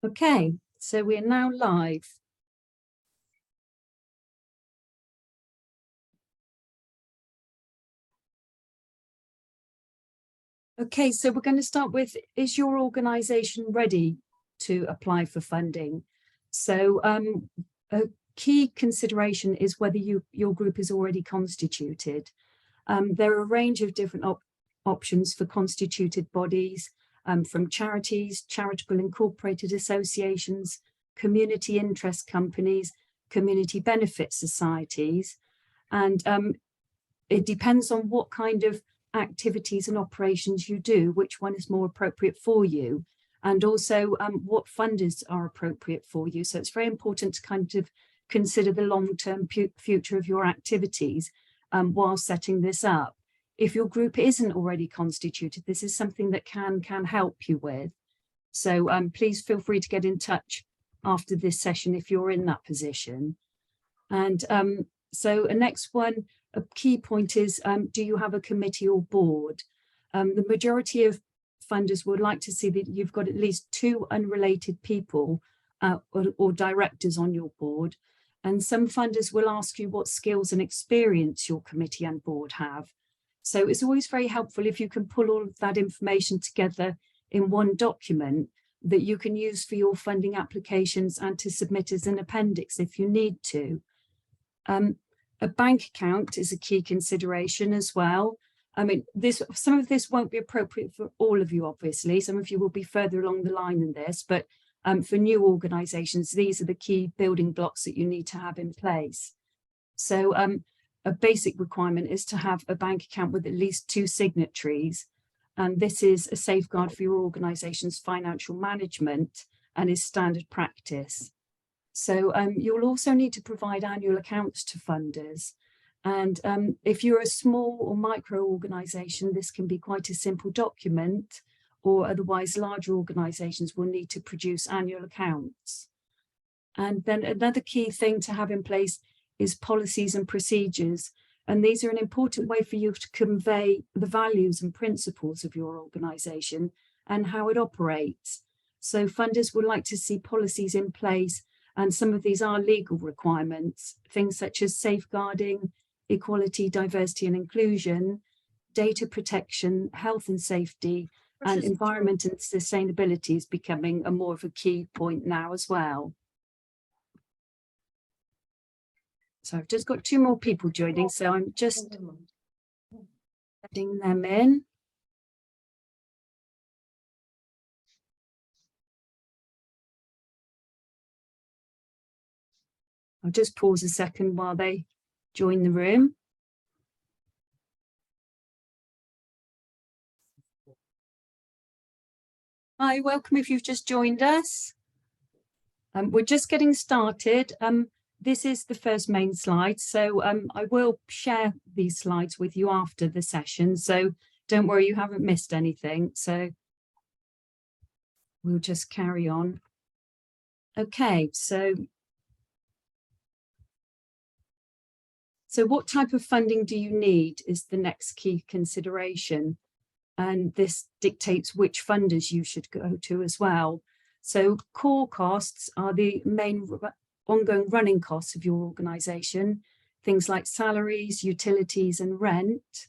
Okay, so we're now live. Okay, so we're going to start with, is your organisation ready to apply for funding? So a key consideration is whether your group is already constituted. There are a range of different options for constituted bodies, from charities, charitable incorporated associations, community interest companies, community benefit societies. And it depends on what kind of activities and operations you do, which one is more appropriate for you, and also what funders are appropriate for you. So it's very important to kind of consider the long-term future of your activities while setting this up. If your group isn't already constituted, this is something that can help you with. So please feel free to get in touch after this session if you're in that position. And so a next one, a key point is, do you have a committee or board? The majority of funders would like to see that you've got at least 2 unrelated people or directors on your board. And some funders will ask you what skills and experience your committee and board have. So it's always very helpful if you can pull all of that information together in one document that you can use for your funding applications and to submit as an appendix if you need to. A bank account is a key consideration as well. I mean, some of this won't be appropriate for all of you, obviously. Some of you will be further along the line than this, but for new organisations, these are the key building blocks that you need to have in place. So a basic requirement is to have a bank account with at least 2 signatories. And this is a safeguard for your organisation's financial management and is standard practice. So you'll also need to provide annual accounts to funders. And if you're a small or micro organisation, this can be quite a simple document, or otherwise larger organisations will need to produce annual accounts. And then another key thing to have in place is policies and procedures. And these are an important way for you to convey the values and principles of your organisation and how it operates. So funders would like to see policies in place, and some of these are legal requirements, things such as safeguarding, equality, diversity and inclusion, data protection, health and safety, and environment and sustainability is becoming more of a key point now as well. So I've just got 2 more people joining, so I'm just letting them in. I'll just pause a second while they join the room. Hi, welcome if you've just joined us. We're just getting started. This is the first main slide, so I will share these slides with you after the session, so don't worry, you haven't missed anything. So we'll just carry on. Okay, so what type of funding do you need is the next key consideration. And this dictates which funders you should go to as well. So core costs are the main ongoing running costs of your organisation, things like salaries, utilities and rent.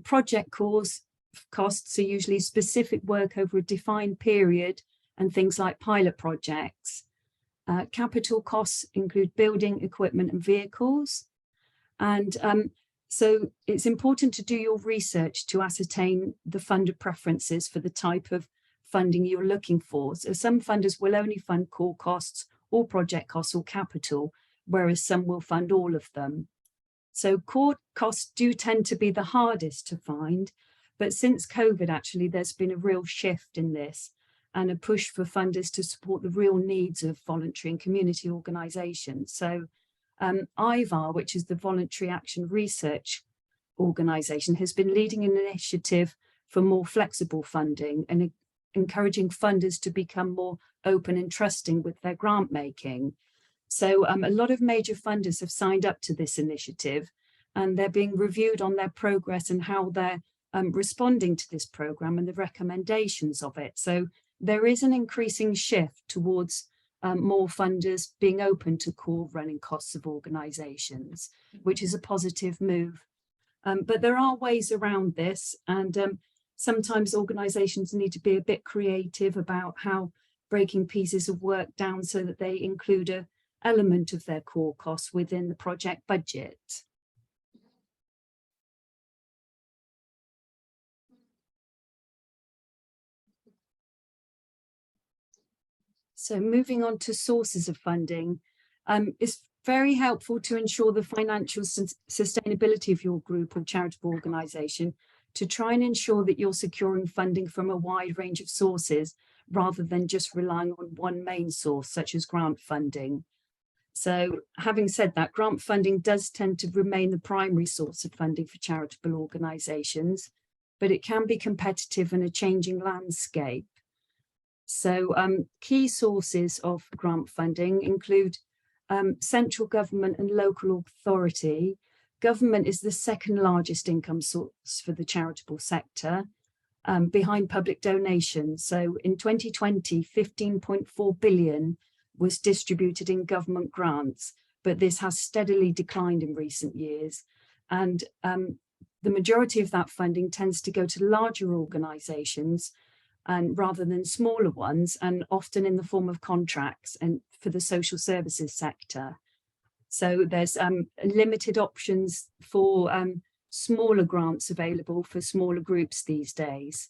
Project costs are usually specific work over a defined period and things like pilot projects. Capital costs include building, equipment and vehicles. And so it's important to do your research to ascertain the funder preferences for the type of funding you're looking for. So some funders will only fund core costs or project costs or capital, whereas some will fund all of them. So core costs do tend to be the hardest to find, but since COVID, actually, there's been a real shift in this and a push for funders to support the real needs of voluntary and community organisations. So IVAR, which is the Voluntary Action Research Organisation, has been leading an initiative for more flexible funding and encouraging funders to become more open and trusting with their grant making. So a lot of major funders have signed up to this initiative, and they're being reviewed on their progress and how they're responding to this programme and the recommendations of it. So there is an increasing shift towards more funders being open to core running costs of organisations, which is a positive move. But there are ways around this, and sometimes organisations need to be a bit creative about how breaking pieces of work down so that they include an element of their core costs within the project budget. So moving on to sources of funding, it's very helpful to ensure the financial sustainability of your group or charitable organisation, to try and ensure that you're securing funding from a wide range of sources rather than just relying on one main source, such as grant funding. So having said that, grant funding does tend to remain the primary source of funding for charitable organisations, but it can be competitive in a changing landscape. So key sources of grant funding include central government and local authority. Government is the second largest income source for the charitable sector, behind public donations. So in 2020, 15.4 billion was distributed in government grants, but this has steadily declined in recent years. And the majority of that funding tends to go to larger organisations, and rather than smaller ones, and often in the form of contracts and for the social services sector. So there's limited options for smaller grants available for smaller groups these days.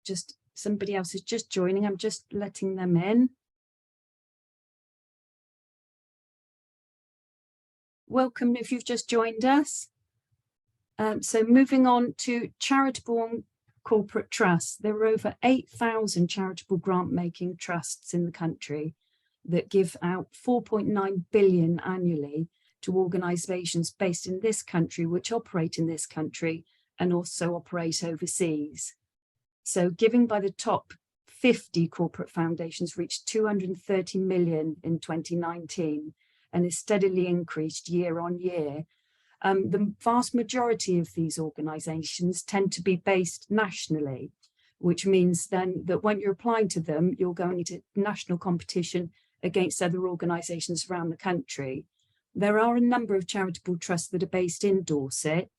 Just somebody else is just joining, I'm just letting them in. Welcome if you've just joined us. So moving on to charitable corporate trusts, there are over 8,000 charitable grant-making trusts in the country that give out 4.9 billion annually to organisations based in this country, which operate in this country and also operate overseas. So giving by the top 50 corporate foundations reached 230 million in 2019 and is steadily increased year on year. The vast majority of these organisations tend to be based nationally, which means then that when you're applying to them, you're going into national competition against other organisations around the country. There are a number of charitable trusts that are based in Dorset,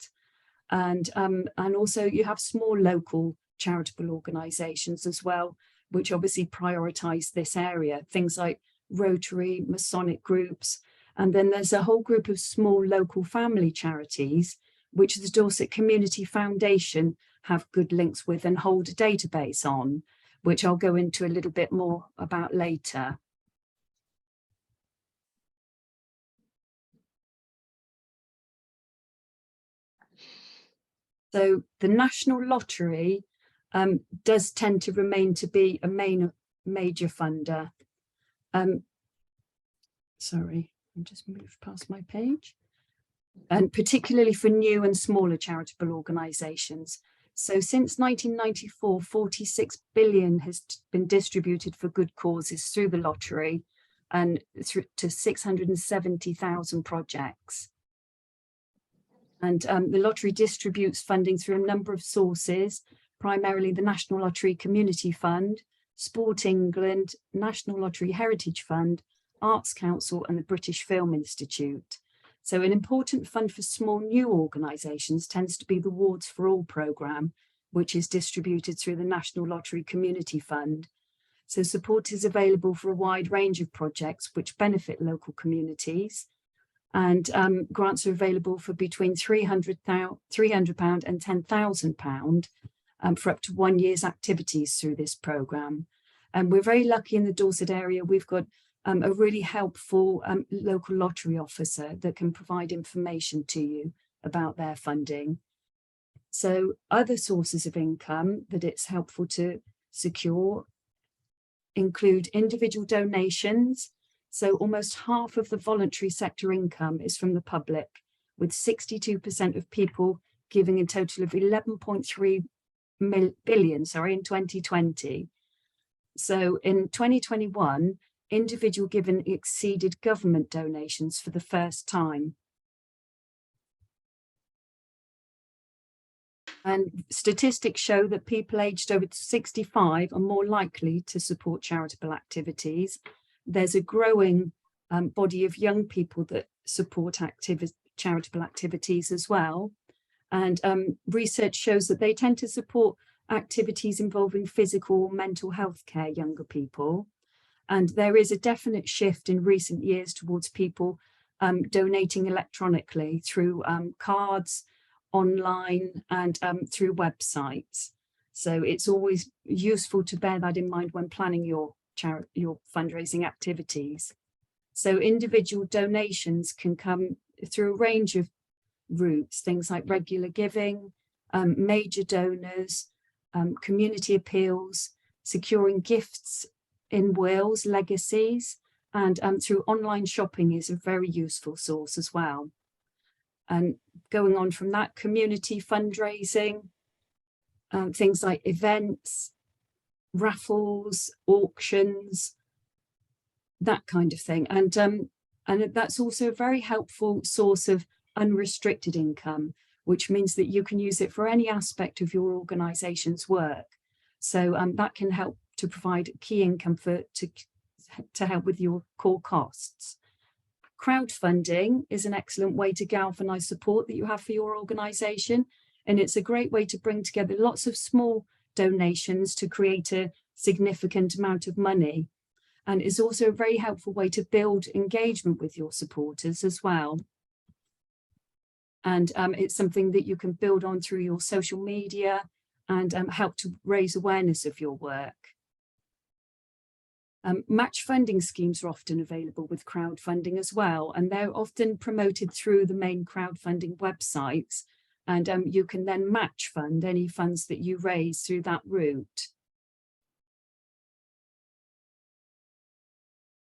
and also you have small local charitable organisations as well, which obviously prioritise this area, things like Rotary, Masonic groups. And then there's a whole group of small local family charities, which the Dorset Community Foundation have good links with and hold a database on, which I'll go into a little bit more about later. So the National Lottery does tend to remain to be a major funder. Sorry. Just move past my page, and particularly for new and smaller charitable organisations. So since 1994, 46 billion has been distributed for good causes through the lottery and to 670,000 projects. And the lottery distributes funding through a number of sources, primarily the National Lottery Community Fund, Sport England, National Lottery Heritage Fund, Arts Council and the British Film Institute. So an important fund for small new organisations tends to be the Wards for All programme, which is distributed through the National Lottery Community Fund. So support is available for a wide range of projects which benefit local communities, and grants are available for between £300 and £10,000 for up to 1 year's activities through this programme. And we're very lucky in the Dorset area, we've got a really helpful local lottery officer that can provide information to you about their funding. So other sources of income that it's helpful to secure include individual donations. So almost half of the voluntary sector income is from the public, with 62% of people giving a total of 11.3 billion, in 2020. So in 2021, individual giving exceeded government donations for the first time. And statistics show that people aged over 65 are more likely to support charitable activities. There's a growing body of young people that support charitable activities as well. And research shows that they tend to support activities involving physical or mental health care, younger people. And there is a definite shift in recent years towards people donating electronically through cards, online, and through websites. So it's always useful to bear that in mind when planning your fundraising activities. So individual donations can come through a range of routes, things like regular giving, major donors, community appeals, securing gifts in wills, legacies, and through online shopping is a very useful source as well. And going on from that, community fundraising, things like events, raffles, auctions, that kind of thing. And that's also a very helpful source of unrestricted income, which means that you can use it for any aspect of your organization's work. So that can help to provide key income to help with your core costs. Crowdfunding is an excellent way to galvanize support that you have for your organization. And it's a great way to bring together lots of small donations to create a significant amount of money. And it's also a very helpful way to build engagement with your supporters as well. And it's something that you can build on through your social media and help to raise awareness of your work. Match funding schemes are often available with crowdfunding as well, and they're often promoted through the main crowdfunding websites, and you can then match fund any funds that you raise through that route.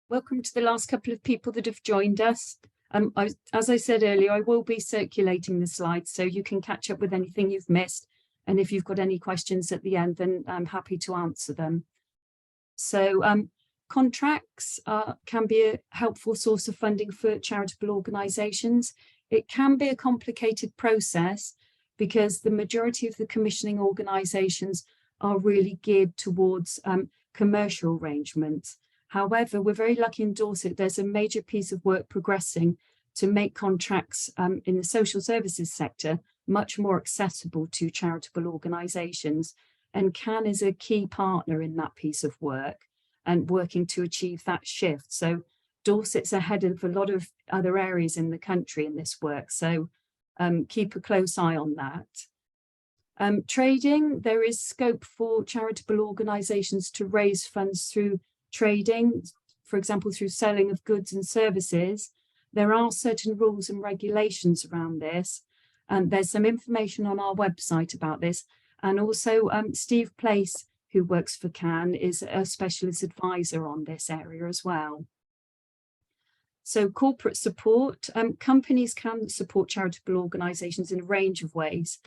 Welcome to the last couple of people that have joined us. As I said earlier, I will be circulating the slides so you can catch up with anything you've missed. And if you've got any questions at the end, then I'm happy to answer them. So contracts can be a helpful source of funding for charitable organisations. It can be a complicated process because the majority of the commissioning organisations are really geared towards commercial arrangements. However, we're very lucky in Dorset, there's a major piece of work progressing to make contracts in the social services sector much more accessible to charitable organisations. And CAN is a key partner in that piece of work and working to achieve that shift. So Dorset's ahead of a lot of other areas in the country in this work. So keep a close eye on that. Trading, there is scope for charitable organisations to raise funds through trading, for example, through selling of goods and services. There are certain rules and regulations around this, and there's some information on our website about this. And also Steve Place, who works for CAN, is a specialist advisor on this area as well. So corporate support, companies can support charitable organisations in a range of ways,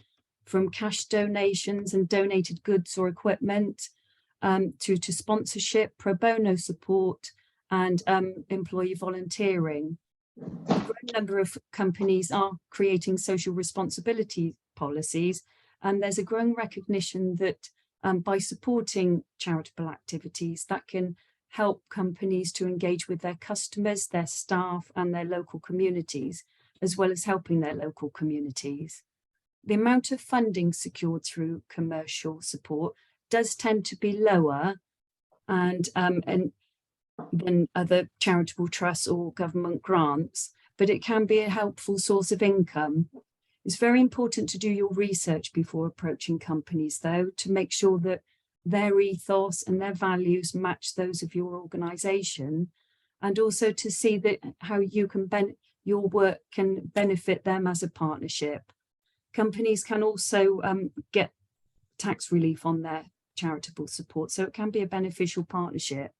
from cash donations and donated goods or equipment, to sponsorship, pro bono support, and employee volunteering. A great number of companies are creating social responsibility policies, and there's a growing recognition that by supporting charitable activities, that can help companies to engage with their customers, their staff, and their local communities, as well as helping their local communities. The amount of funding secured through commercial support does tend to be lower and than other charitable trusts or government grants, but it can be a helpful source of income. It's very important to do your research before approaching companies, though, to make sure that their ethos and their values match those of your organisation, and also to see that how you can your work can benefit them as a partnership. Companies can also get tax relief on their charitable support, so it can be a beneficial partnership.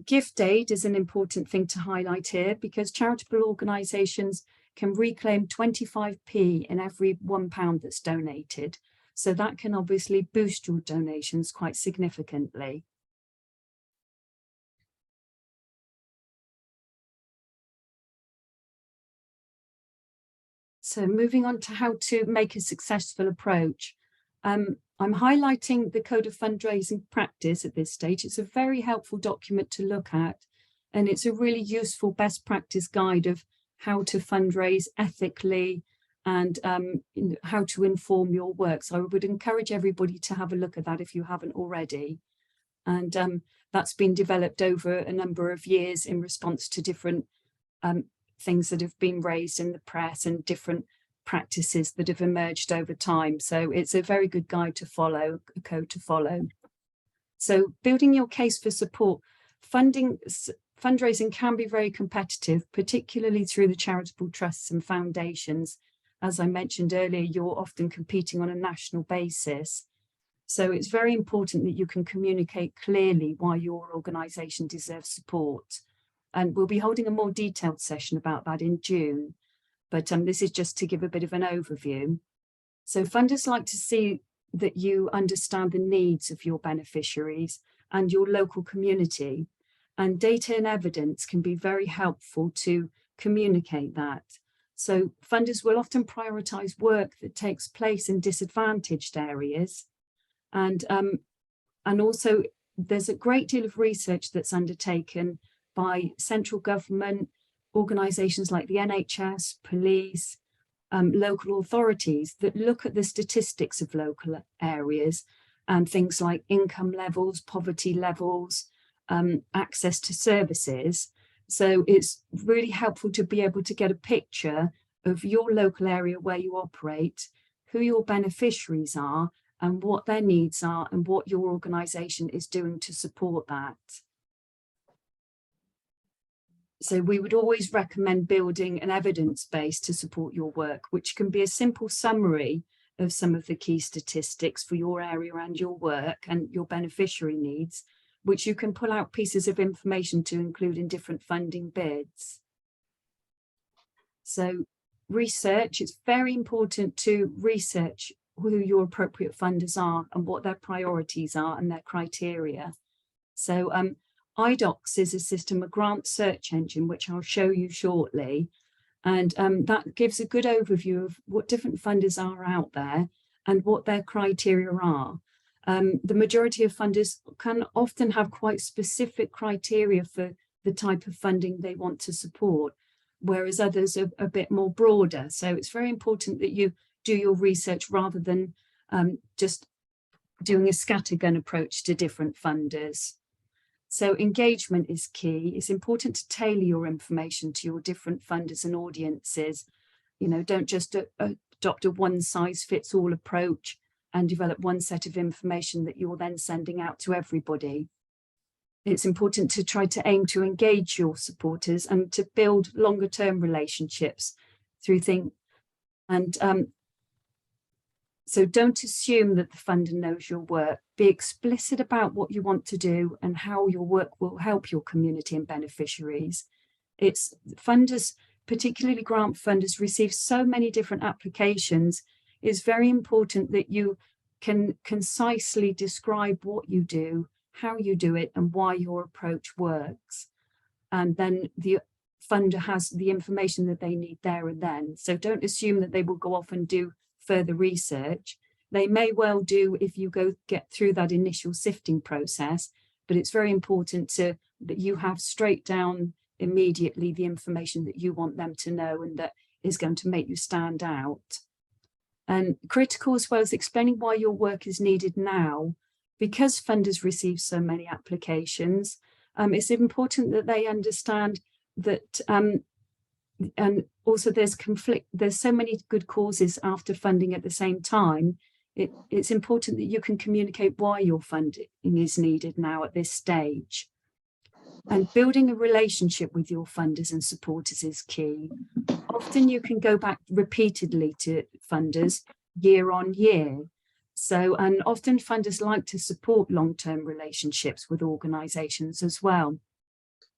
Gift aid is an important thing to highlight here because charitable organisations can reclaim 25p in every £1 that's donated. So that can obviously boost your donations quite significantly. So moving on to how to make a successful approach. I'm highlighting the Code of Fundraising Practice at this stage. It's a very helpful document to look at, and it's a really useful best practice guide of how to fundraise ethically and how to inform your work. So I would encourage everybody to have a look at that if you haven't already. And that's been developed over a number of years in response to different things that have been raised in the press and different practices that have emerged over time. So it's a very good guide to follow, a code to follow. So building your case for support, fundraising can be very competitive, particularly through the charitable trusts and foundations. As I mentioned earlier, you're often competing on a national basis. So it's very important that you can communicate clearly why your organisation deserves support. And we'll be holding a more detailed session about that in June. But this is just to give a bit of an overview. So funders like to see that you understand the needs of your beneficiaries and your local community. And data and evidence can be very helpful to communicate that. So funders will often prioritise work that takes place in disadvantaged areas. And also there's a great deal of research that's undertaken by central government, organisations like the NHS, police, local authorities that look at the statistics of local areas and things like income levels, poverty levels, access to services. So it's really helpful to be able to get a picture of your local area where you operate, who your beneficiaries are, and what their needs are, and what your organisation is doing to support that. So we would always recommend building an evidence base to support your work, which can be a simple summary of some of the key statistics for your area and your work and your beneficiary needs, which you can pull out pieces of information to include in different funding bids. So research, it's very important to research who your appropriate funders are and what their priorities are and their criteria. So IDOCS is a system, a grant search engine, which I'll show you shortly. And that gives a good overview of what different funders are out there and what their criteria are. The majority of funders can often have quite specific criteria for the type of funding they want to support, whereas others are a bit more broader. So it's very important that you do your research rather than just doing a scattergun approach to different funders. So engagement is key. It's important to tailor your information to your different funders and audiences. You know, don't just adopt a one-size-fits-all approach and develop one set of information that you're then sending out to everybody. It's important to try to aim to engage your supporters and to build longer-term relationships through things. And so don't assume that the funder knows your work. Be explicit about what you want to do and how your work will help your community and beneficiaries. It's funders, particularly grant funders, receive so many different applications. It's very important that you can concisely describe what you do, how you do it, and why your approach works. And then the funder has the information that they need there and then. So don't assume that they will go off and do further research. They may well do if you get through that initial sifting process, but it's very important that you have straight down immediately the information that you want them to know and that is going to make you stand out. And critical as well as explaining why your work is needed now, because funders receive so many applications. It's important that they understand that and also there's conflict, there's so many good causes after funding at the same time. It's important that you can communicate why your funding is needed now at this stage. And building a relationship with your funders and supporters is key. Often you can go back repeatedly to funders year on year. So, and often funders like to support long-term relationships with organisations as well.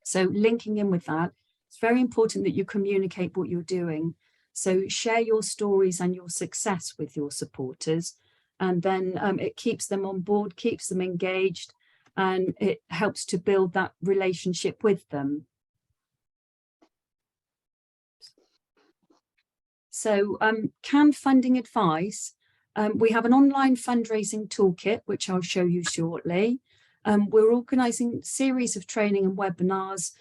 So linking in with that, it's very important that you communicate what you're doing. So share your stories and your success with your supporters, and then it keeps them on board, keeps them engaged, and it helps to build that relationship with them. So can funding advice. We have an online fundraising toolkit, which I'll show you shortly. We're organising a series of training and webinars.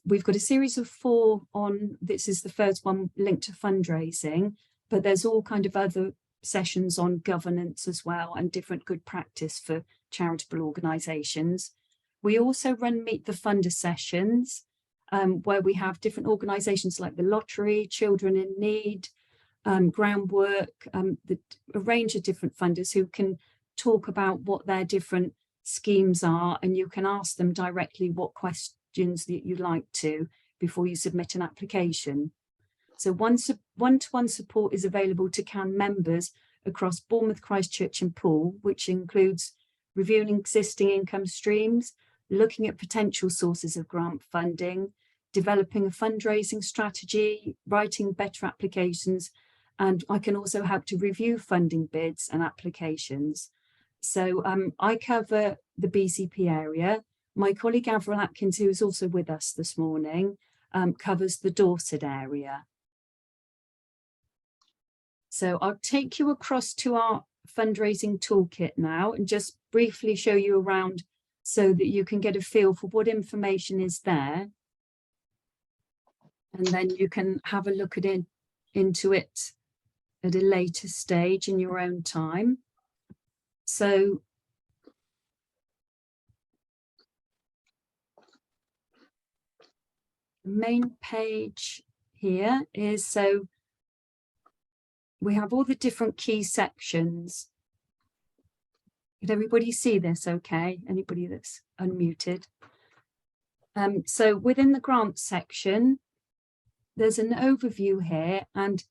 We've got a series of 4 on, this is the first one linked to fundraising, but there's all kind of other sessions on governance as well and different good practice for charitable organisations. We also run Meet the Funder sessions, where we have different organisations like the Lottery, Children in Need, Groundwork, a range of different funders who can talk about what their different schemes are, and you can ask them directly what questions that you'd like to before you submit an application. So one-to-one support is available to CAN members across Bournemouth, Christchurch and Poole, which includes reviewing existing income streams, looking at potential sources of grant funding, developing a fundraising strategy, writing better applications, and I can also help to review funding bids and applications. So I cover the BCP area. My colleague Avril Atkins, who is also with us this morning, covers the Dorset area. So I'll take you across to our fundraising toolkit now and just briefly show you around so that you can get a feel for what information is there. And then you can have a look into it at a later stage in your own time. So the main page here is, so we have all the different key sections. Can everybody see this okay? Anybody that's unmuted? So within the grant section, there's an overview here. And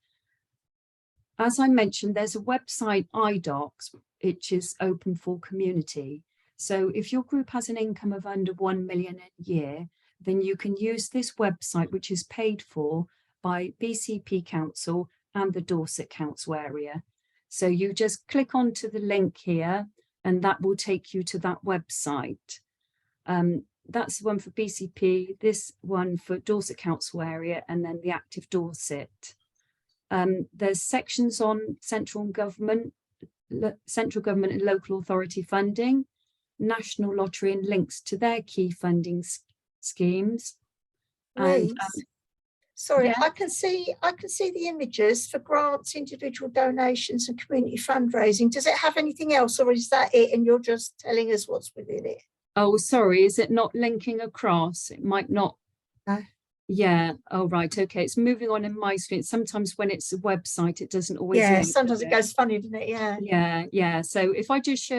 as I mentioned, there's a website, iDocs, which is open for community. So if your group has an income of under 1 million a year, then you can use this website, which is paid for by BCP Council and the Dorset Council area. So you just click onto the link here and that will take you to that website. That's the one for BCP, this one for Dorset Council area, and then the Active Dorset. There's sections on central government and local authority funding, national lottery and links to their key funding schemes. And sorry, yeah. I can see the images for grants, individual donations and community fundraising. Does it have anything else, or is that it and you're just telling us what's within it? Oh, sorry, is it not linking across? It might not. No. Yeah, oh right, okay, it's moving on in my screen. Sometimes when it's a website, it doesn't always. Yeah, sometimes it goes funny, doesn't it? Yeah. So if I just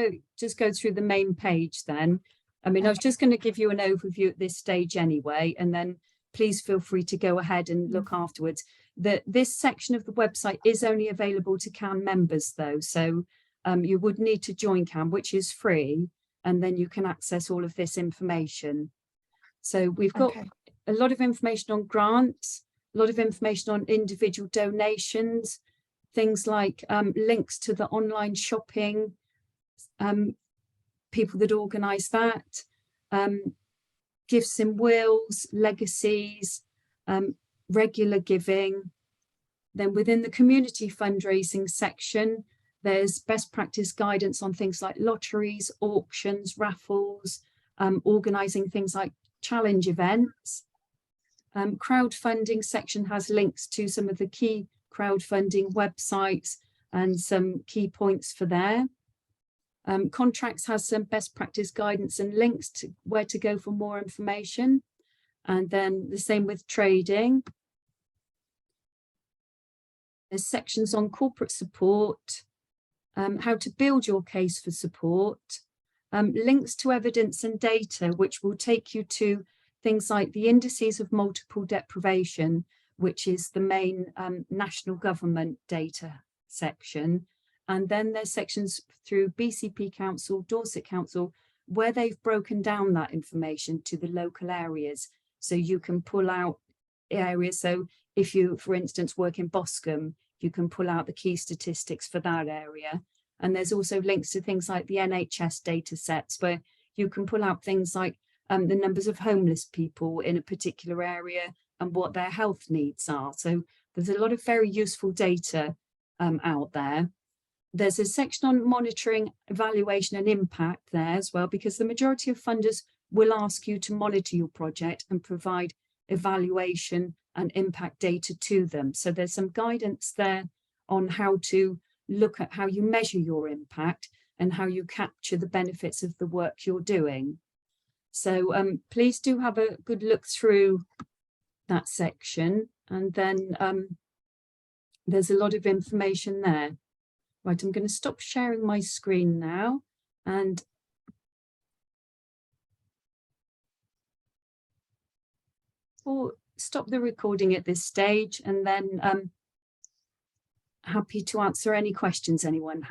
go through the main page then. I mean, I was just going to give you an overview at this stage anyway, and then please feel free to go ahead and look afterwards. This section of the website is only available to CAN members though, so you would need to join CAN, which is free, and then you can access all of this information. So we've got a lot of information on grants, a lot of information on individual donations, things like links to the online shopping, people that organise that, gifts in wills, legacies, regular giving. Then within the community fundraising section, there's best practice guidance on things like lotteries, auctions, raffles, organising things like challenge events. Crowdfunding section has links to some of the key crowdfunding websites and some key points for there. Contracts has some best practice guidance and links to where to go for more information. And then the same with trading. There's sections on corporate support, how to build your case for support, links to evidence and data, which will take you to things like the indices of multiple deprivation, which is the main national government data section. And then there's sections through BCP Council, Dorset Council, where they've broken down that information to the local areas. So you can pull out areas. So if you, for instance, work in Boscombe, you can pull out the key statistics for that area. And there's also links to things like the NHS data sets, where you can pull out things like the numbers of homeless people in a particular area and what their health needs are. So There's a lot of very useful data out there. There's a section on monitoring, evaluation and impact there as well, because the majority of funders will ask you to monitor your project and provide evaluation and impact data to them. So there's some guidance there on how to look at how you measure your impact and how you capture the benefits of the work you're doing. So please do have a good look through that section, and then there's a lot of information there. Right, I'm going to stop sharing my screen now and or stop the recording at this stage, and then happy to answer any questions anyone has.